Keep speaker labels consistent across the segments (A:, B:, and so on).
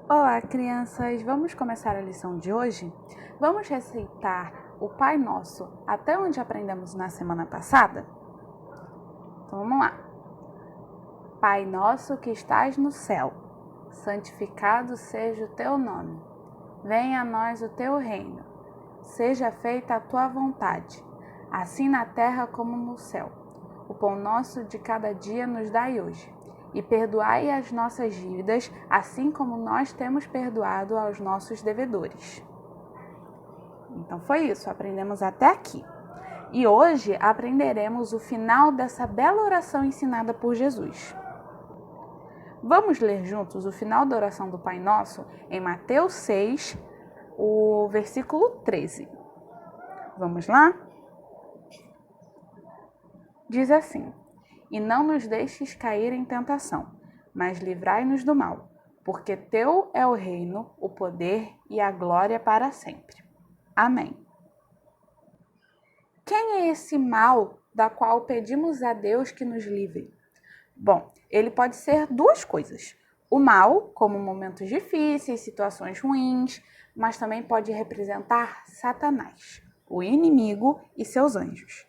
A: Olá, crianças! Vamos começar a lição de hoje? Vamos recitar o Pai Nosso até onde aprendemos na semana passada? Então vamos lá. Pai nosso que estás no céu, santificado seja o teu nome. Venha a nós o teu reino. Seja feita a tua vontade, assim na terra como no céu. O pão nosso de cada dia nos dai hoje. E perdoai as nossas dívidas, assim como nós temos perdoado aos nossos devedores. Então foi isso, aprendemos até aqui. E hoje aprenderemos o final dessa bela oração ensinada por Jesus. Vamos ler juntos o final da oração do Pai Nosso em Mateus 6, o versículo 13. Vamos lá? Diz assim: E não nos deixes cair em tentação, mas livrai-nos do mal, porque teu é o reino, o poder e a glória para sempre. Amém. Quem é esse mal da qual pedimos a Deus que nos livre? Bom, ele pode ser duas coisas. O mal, como momentos difíceis, situações ruins, mas também pode representar Satanás, o inimigo e seus anjos.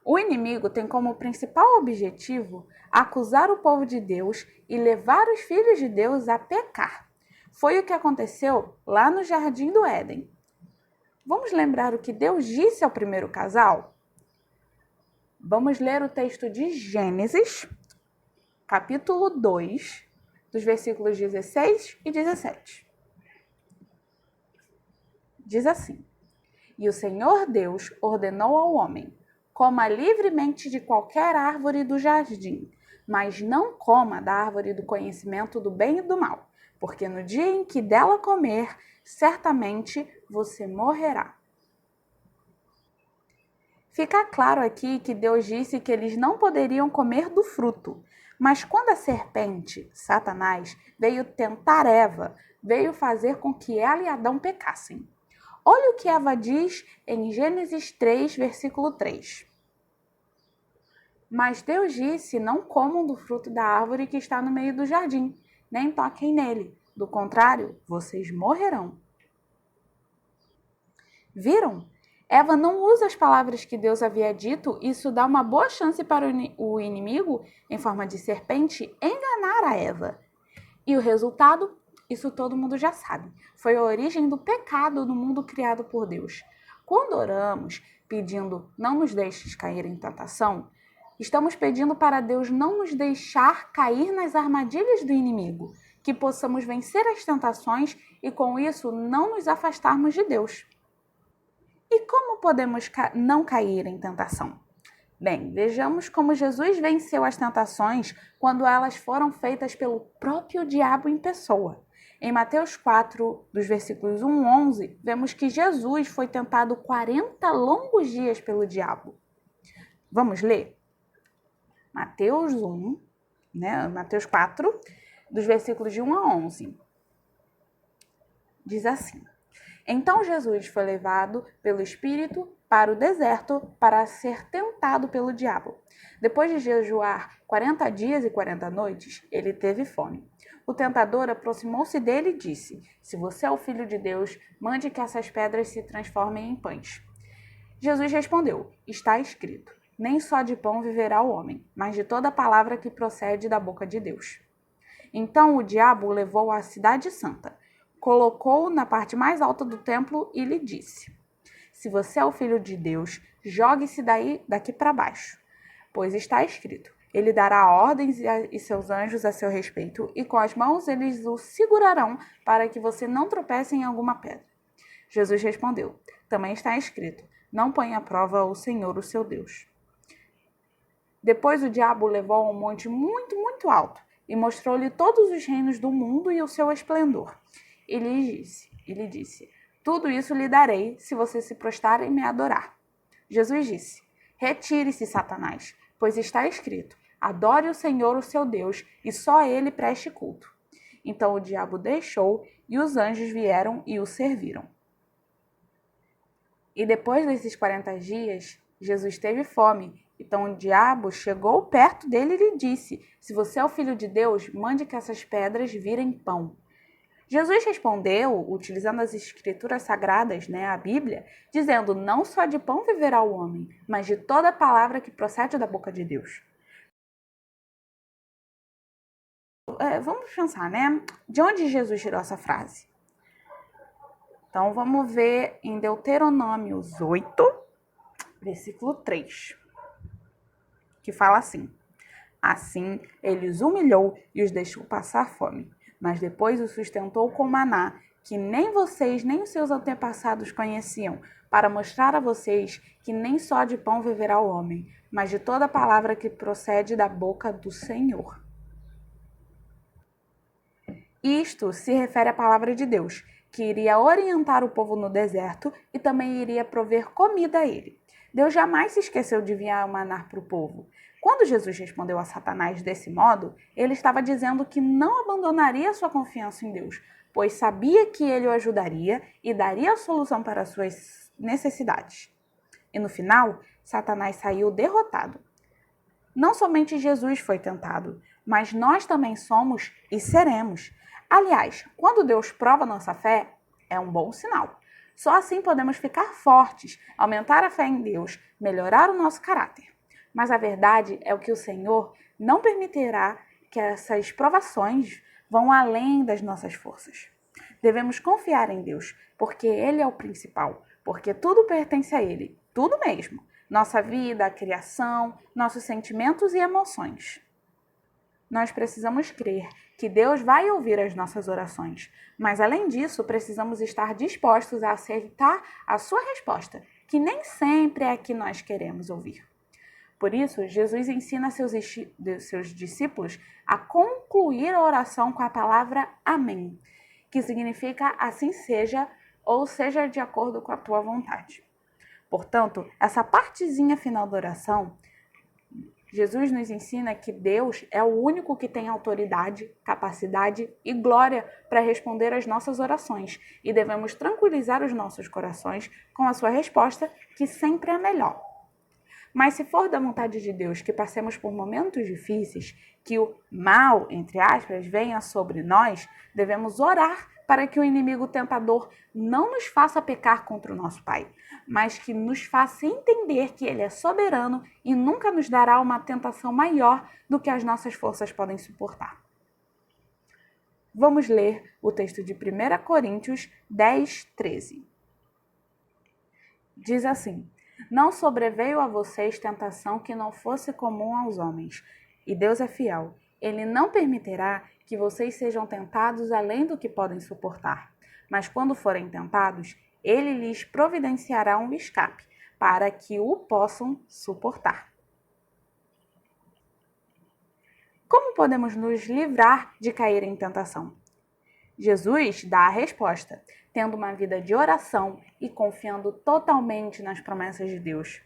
A: O inimigo tem como principal objetivo acusar o povo de Deus e levar os filhos de Deus a pecar. Foi o que aconteceu lá no Jardim do Éden. Vamos lembrar o que Deus disse ao primeiro casal? Vamos ler o texto de Gênesis, capítulo 2, dos versículos 16 e 17. Diz assim: E o Senhor Deus ordenou ao homem: Coma livremente de qualquer árvore do jardim, mas não coma da árvore do conhecimento do bem e do mal, porque no dia em que dela comer, certamente você morrerá. Fica claro aqui que Deus disse que eles não poderiam comer do fruto, mas quando a serpente, Satanás, veio tentar Eva, veio fazer com que ela e Adão pecassem. Olha o que Eva diz em Gênesis 3, versículo 3. Mas Deus disse: Não comam do fruto da árvore que está no meio do jardim, nem toquem nele. Do contrário, vocês morrerão. Viram? Eva não usa as palavras que Deus havia dito, isso dá uma boa chance para o inimigo, em forma de serpente, enganar a Eva. E o resultado? Isso todo mundo já sabe. Foi a origem do pecado no mundo criado por Deus. Quando oramos pedindo não nos deixes cair em tentação, estamos pedindo para Deus não nos deixar cair nas armadilhas do inimigo, que possamos vencer as tentações e com isso não nos afastarmos de Deus. E como podemos não cair em tentação? Bem, vejamos como Jesus venceu as tentações quando elas foram feitas pelo próprio diabo em pessoa. Em Mateus 4, dos versículos 1 a 11, vemos que Jesus foi tentado 40 longos dias pelo diabo. Vamos ler? Mateus 4, dos versículos de 1 a 11. Diz assim: Então Jesus foi levado pelo Espírito para o deserto para ser tentado pelo diabo. Depois de jejuar 40 dias e 40 noites, ele teve fome. O tentador aproximou-se dele e disse: Se você é o Filho de Deus, mande que essas pedras se transformem em pães. Jesus respondeu: Está escrito: Nem só de pão viverá o homem, mas de toda palavra que procede da boca de Deus. Então o diabo o levou à cidade santa, colocou-o na parte mais alta do templo e lhe disse: Se você é o Filho de Deus, jogue-se daqui para baixo, pois está escrito: Ele dará ordens e seus anjos a seu respeito, e com as mãos eles o segurarão para que você não tropece em alguma pedra. Jesus respondeu: Também está escrito: Não ponha à prova o Senhor, o seu Deus. Depois o diabo o levou a um monte muito, muito alto e mostrou-lhe todos os reinos do mundo e o seu esplendor. Ele disse: Tudo isso lhe darei se você se prostrar e me adorar. Jesus disse: Retire-se, Satanás, pois está escrito: Adore o Senhor, o seu Deus, e só a ele preste culto. Então o diabo deixou e os anjos vieram e o serviram. E depois desses 40 dias, Jesus teve fome. Então o diabo chegou perto dele e lhe disse: Se você é o Filho de Deus, mande que essas pedras virem pão. Jesus respondeu, utilizando as escrituras sagradas, a Bíblia, dizendo: não só de pão viverá o homem, mas de toda palavra que procede da boca de Deus. Vamos pensar, De onde Jesus tirou essa frase? Então, vamos ver em Deuteronômios 8, versículo 3, que fala assim: assim, ele os humilhou e os deixou passar fome, mas depois os sustentou com maná, que nem vocês nem os seus antepassados conheciam, para mostrar a vocês que nem só de pão viverá o homem, mas de toda palavra que procede da boca do Senhor. Isto se refere à palavra de Deus, que iria orientar o povo no deserto e também iria prover comida a ele. Deus jamais se esqueceu de enviar o maná para o povo. Quando Jesus respondeu a Satanás desse modo, ele estava dizendo que não abandonaria sua confiança em Deus, pois sabia que ele o ajudaria e daria a solução para as suas necessidades. E no final, Satanás saiu derrotado. Não somente Jesus foi tentado, mas nós também somos e seremos. Aliás, quando Deus prova nossa fé, é um bom sinal. Só assim podemos ficar fortes, aumentar a fé em Deus, melhorar o nosso caráter. Mas a verdade é que o Senhor não permitirá que essas provações vão além das nossas forças. Devemos confiar em Deus, porque Ele é o principal, porque tudo pertence a Ele, tudo mesmo. Nossa vida, a criação, nossos sentimentos e emoções. Nós precisamos crer que Deus vai ouvir as nossas orações, mas além disso, precisamos estar dispostos a aceitar a sua resposta, que nem sempre é a que nós queremos ouvir. Por isso, Jesus ensina seus discípulos a concluir a oração com a palavra amém, que significa assim seja ou seja de acordo com a tua vontade. Portanto, essa partezinha final da oração, Jesus nos ensina que Deus é o único que tem autoridade, capacidade e glória para responder às nossas orações e devemos tranquilizar os nossos corações com a sua resposta, que sempre é melhor. Mas se for da vontade de Deus que passemos por momentos difíceis, que o mal, entre aspas, venha sobre nós, devemos orar para que o inimigo tentador não nos faça pecar contra o nosso Pai, mas que nos faça entender que Ele é soberano e nunca nos dará uma tentação maior do que as nossas forças podem suportar. Vamos ler o texto de 1 Coríntios 10, 13. Diz assim: não sobreveio a vocês tentação que não fosse comum aos homens, e Deus é fiel. Ele não permitirá que vocês sejam tentados além do que podem suportar. Mas quando forem tentados, Ele lhes providenciará um escape, para que o possam suportar. Como podemos nos livrar de cair em tentação? Jesus dá a resposta, tendo uma vida de oração e confiando totalmente nas promessas de Deus.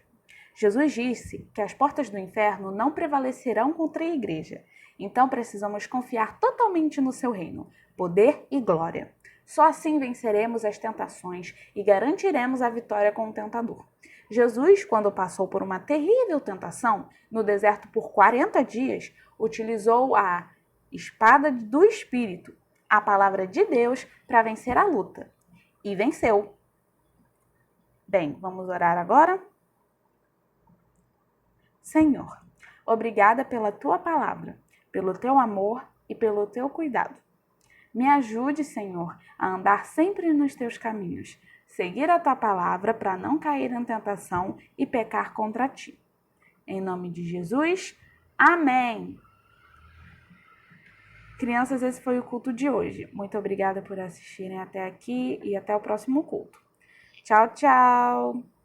A: Jesus disse que as portas do inferno não prevalecerão contra a igreja, então precisamos confiar totalmente no seu reino, poder e glória. Só assim venceremos as tentações e garantiremos a vitória com o tentador. Jesus, quando passou por uma terrível tentação no deserto por 40 dias, utilizou a espada do Espírito, a palavra de Deus, para vencer a luta. E venceu. Bem, vamos orar agora? Senhor, obrigada pela tua palavra, pelo teu amor e pelo teu cuidado. Me ajude, Senhor, a andar sempre nos teus caminhos, seguir a tua palavra para não cair em tentação e pecar contra ti. Em nome de Jesus, amém! Crianças, esse foi o culto de hoje. Muito obrigada por assistirem até aqui e até o próximo culto. Tchau, tchau!